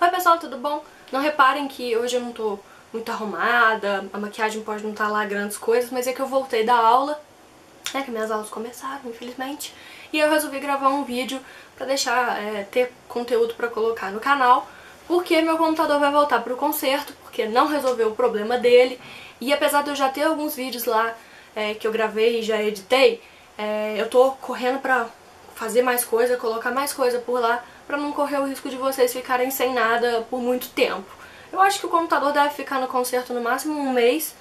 Oi pessoal, tudo bom? Não reparem que hoje eu não tô muito arrumada, a maquiagem pode não estar lá grandes coisas, mas é que eu voltei da aula, né, que minhas aulas começaram, infelizmente, e eu resolvi gravar um vídeo pra deixar, ter conteúdo pra colocar no canal, porque meu computador vai voltar pro conserto, porque não resolveu o problema dele, e apesar de eu já ter alguns vídeos lá que eu gravei e já editei, eu tô correndo pra fazer mais coisa, colocar mais coisa por lá, pra não correr o risco de vocês ficarem sem nada por muito tempo. Eu acho que o computador deve ficar no conserto no máximo um mês,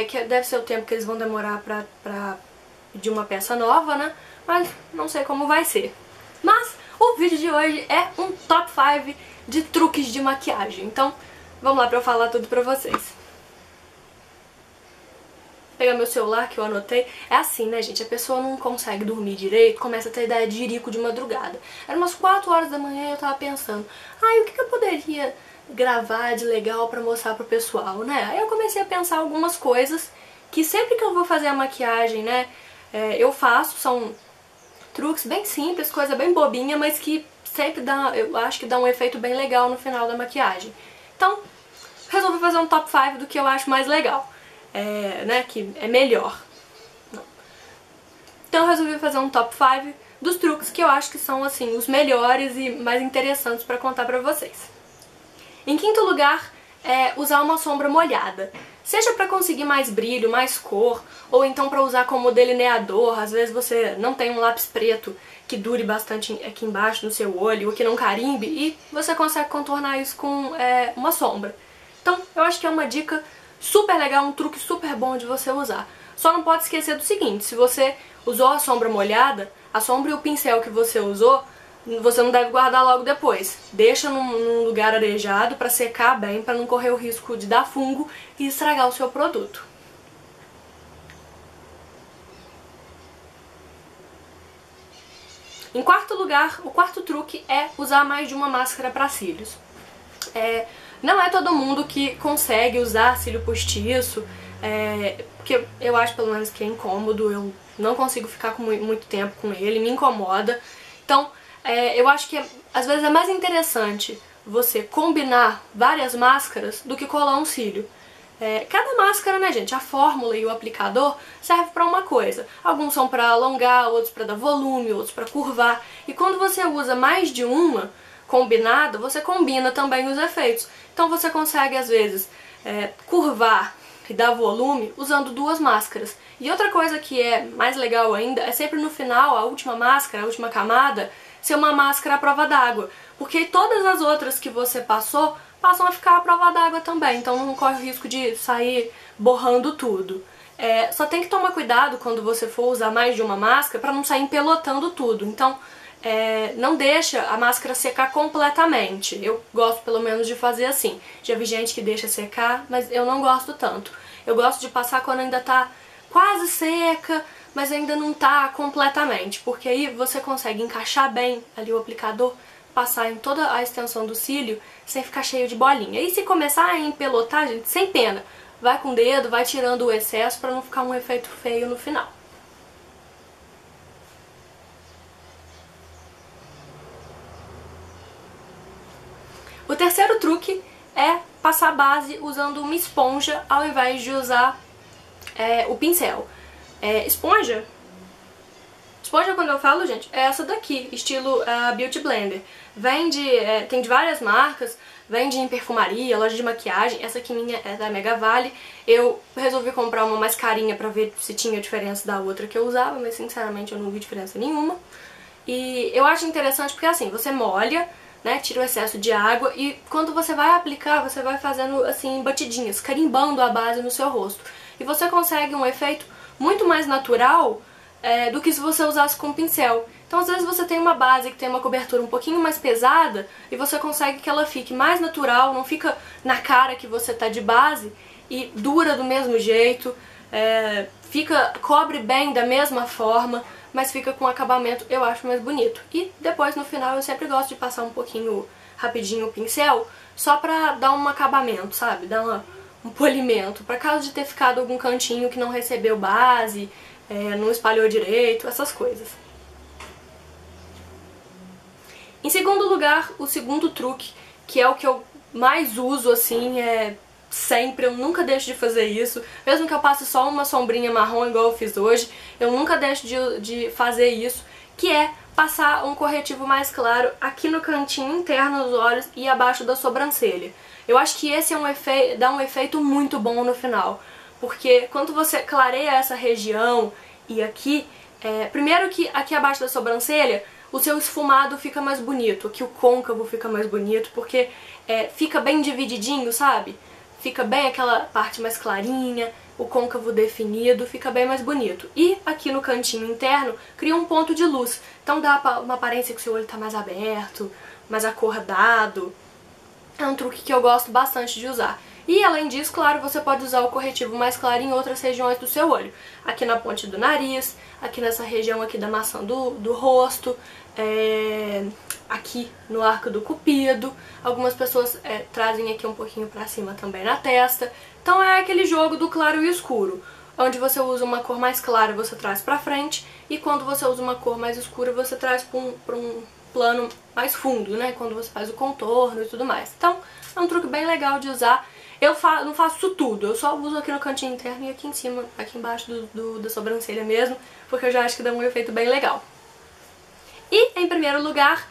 que deve ser o tempo que eles vão demorar pra pedir uma peça nova, né? Mas não sei como vai ser. Mas o vídeo de hoje é um top 5 de truques de maquiagem, então vamos lá pra eu falar tudo pra vocês. Pegar meu celular que eu anotei. É assim, né, gente? A pessoa não consegue dormir direito, começa a ter ideia de jirico de madrugada. Era umas 4 horas da manhã e eu tava pensando, o que eu poderia gravar de legal pra mostrar pro pessoal, né? Aí eu comecei a pensar algumas coisas que sempre que eu vou fazer a maquiagem, né, eu faço. São truques bem simples, coisa bem bobinha, mas que sempre dá, eu acho que dá um efeito bem legal no final da maquiagem. Então, resolvi fazer um top 5 do que eu acho mais legal. Né, que é melhor. Não. Então eu resolvi fazer um top 5 dos truques que eu acho que são assim os melhores e mais interessantes pra contar pra vocês. Em quinto lugar, usar uma sombra molhada. Seja pra conseguir mais brilho, mais cor, ou então pra usar como delineador. Às vezes você não tem um lápis preto que dure bastante aqui embaixo no seu olho, ou que não carimbe, e você consegue contornar isso com uma sombra. Então eu acho que é uma dica super legal, um truque super bom de você usar. Só não pode esquecer do seguinte: se você usou a sombra molhada, a sombra e o pincel que você usou, você não deve guardar logo depois. Deixa num lugar arejado pra secar bem, pra não correr o risco de dar fungo e estragar o seu produto. Em quarto lugar, o quarto truque é usar mais de uma máscara pra cílios. Não é todo mundo que consegue usar cílio postiço, porque eu acho pelo menos que é incômodo, eu não consigo ficar com muito tempo com ele, me incomoda. Então, eu acho que às vezes é mais interessante você combinar várias máscaras do que colar um cílio. Cada máscara, né, gente, a fórmula e o aplicador serve pra uma coisa. Alguns são pra alongar, outros pra dar volume, outros pra curvar. E quando você usa mais de uma combinada, você combina também os efeitos. Então você consegue, às vezes, curvar e dar volume usando duas máscaras. E outra coisa que é mais legal ainda é sempre no final, a última máscara, a última camada, ser uma máscara à prova d'água. Porque todas as outras que você passam a ficar à prova d'água também. Então não corre o risco de sair borrando tudo. Só tem que tomar cuidado quando você for usar mais de uma máscara para não sair empelotando tudo. Então, não deixa a máscara secar completamente. Eu gosto pelo menos de fazer assim. Já vi gente que deixa secar, mas eu não gosto tanto. Eu gosto de passar quando ainda tá quase seca, mas ainda não tá completamente, porque aí você consegue encaixar bem ali o aplicador, passar em toda a extensão do cílio sem ficar cheio de bolinha. E se começar a empelotar, gente, sem pena, vai com o dedo, vai tirando o excesso pra não ficar um efeito feio no final. O terceiro truque é passar base usando uma esponja ao invés de usar o pincel. Esponja, quando eu falo, gente, é essa daqui, estilo Beauty Blender. Tem de várias marcas, vende em perfumaria, loja de maquiagem. Essa aqui minha é da Mega Vale. Eu resolvi comprar uma mais carinha pra ver se tinha diferença da outra que eu usava, mas sinceramente eu não vi diferença nenhuma. E eu acho interessante porque assim, você molha, né, tira o excesso de água e quando você vai aplicar, você vai fazendo assim batidinhas, carimbando a base no seu rosto. E você consegue um efeito muito mais natural do que se você usasse com pincel. Então às vezes você tem uma base que tem uma cobertura um pouquinho mais pesada e você consegue que ela fique mais natural, não fica na cara que você tá de base e dura do mesmo jeito, cobre bem da mesma forma, mas fica com um acabamento, eu acho, mais bonito. E depois no final eu sempre gosto de passar um pouquinho rapidinho o pincel, só pra dar um acabamento, sabe? Dar um polimento, pra caso de ter ficado algum cantinho que não recebeu base, não espalhou direito, essas coisas. Em segundo lugar, o segundo truque que é o que eu mais uso, assim, sempre, eu nunca deixo de fazer isso. Mesmo que eu passe só uma sombrinha marrom igual eu fiz hoje, eu nunca deixo de fazer isso, que é passar um corretivo mais claro aqui no cantinho interno dos olhos e abaixo da sobrancelha. Eu acho que esse dá um efeito muito bom no final, porque quando você clareia essa região e aqui, primeiro que aqui abaixo da sobrancelha, o seu esfumado fica mais bonito, aqui o côncavo fica mais bonito, porque fica bem divididinho, sabe? Fica bem aquela parte mais clarinha, o côncavo definido, fica bem mais bonito. E aqui no cantinho interno, cria um ponto de luz. Então dá uma aparência que o seu olho tá mais aberto, mais acordado. É um truque que eu gosto bastante de usar. E além disso, claro, você pode usar o corretivo mais claro em outras regiões do seu olho. Aqui na ponte do nariz, aqui nessa região aqui da maçã do rosto, aqui no arco do cupido. Algumas pessoas trazem aqui um pouquinho pra cima também na testa. Então é aquele jogo do claro e escuro, onde você usa uma cor mais clara, você traz pra frente, e quando você usa uma cor mais escura, você traz pra um plano mais fundo, né? Quando você faz o contorno e tudo mais. Então é um truque bem legal de usar. Eu não faço isso tudo, eu só uso aqui no cantinho interno e aqui em cima, aqui embaixo da sobrancelha mesmo, porque eu já acho que dá um efeito bem legal. E, em primeiro lugar,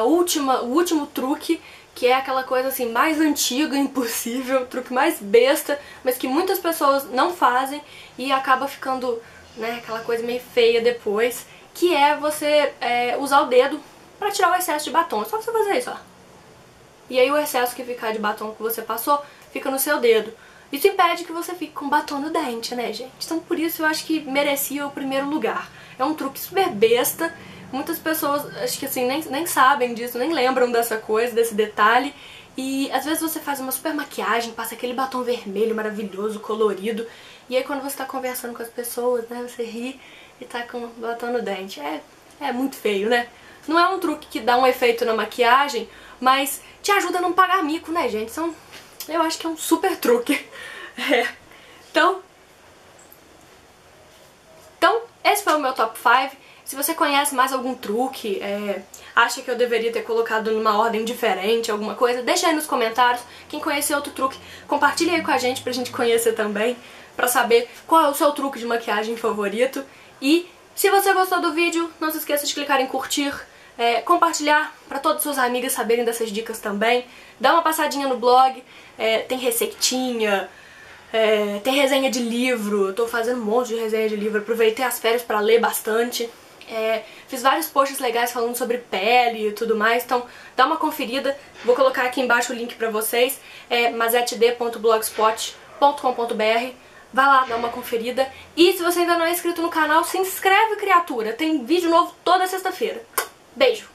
o último truque, que é aquela coisa assim mais antiga impossível, o truque mais besta, mas que muitas pessoas não fazem e acaba ficando, né, aquela coisa meio feia depois, que é você usar o dedo pra tirar o excesso de batom. É só você fazer isso, ó. E aí o excesso que ficar de batom que você passou fica no seu dedo. Isso impede que você fique com batom no dente, né, gente? Então por isso eu acho que merecia o primeiro lugar. É um truque super besta. Muitas pessoas, acho que assim, nem sabem disso, nem lembram dessa coisa, desse detalhe. E às vezes você faz uma super maquiagem, passa aquele batom vermelho maravilhoso, colorido. E aí quando você tá conversando com as pessoas, né, você ri e tá com batom no dente. É muito feio, né? Não é um truque que dá um efeito na maquiagem, mas te ajuda a não pagar mico, né, gente? Eu acho que é um super truque. Então, esse foi o meu top 5. Se você conhece mais algum truque, acha que eu deveria ter colocado numa ordem diferente, alguma coisa, deixa aí nos comentários. Quem conhece outro truque, compartilha aí com a gente pra gente conhecer também, pra saber qual é o seu truque de maquiagem favorito. E se você gostou do vídeo, não se esqueça de clicar em curtir, compartilhar pra todas as suas amigas saberem dessas dicas também. Dá uma passadinha no blog, tem receitinha, tem resenha de livro. Eu tô fazendo um monte de resenha de livro, aproveitei as férias pra ler bastante. Fiz vários posts legais falando sobre pele e tudo mais, então dá uma conferida. Vou colocar aqui embaixo o link pra vocês, mazetd.blogspot.com.br. Vai lá, dá uma conferida. E se você ainda não é inscrito no canal, se inscreve, criatura. Tem vídeo novo toda sexta-feira. Beijo!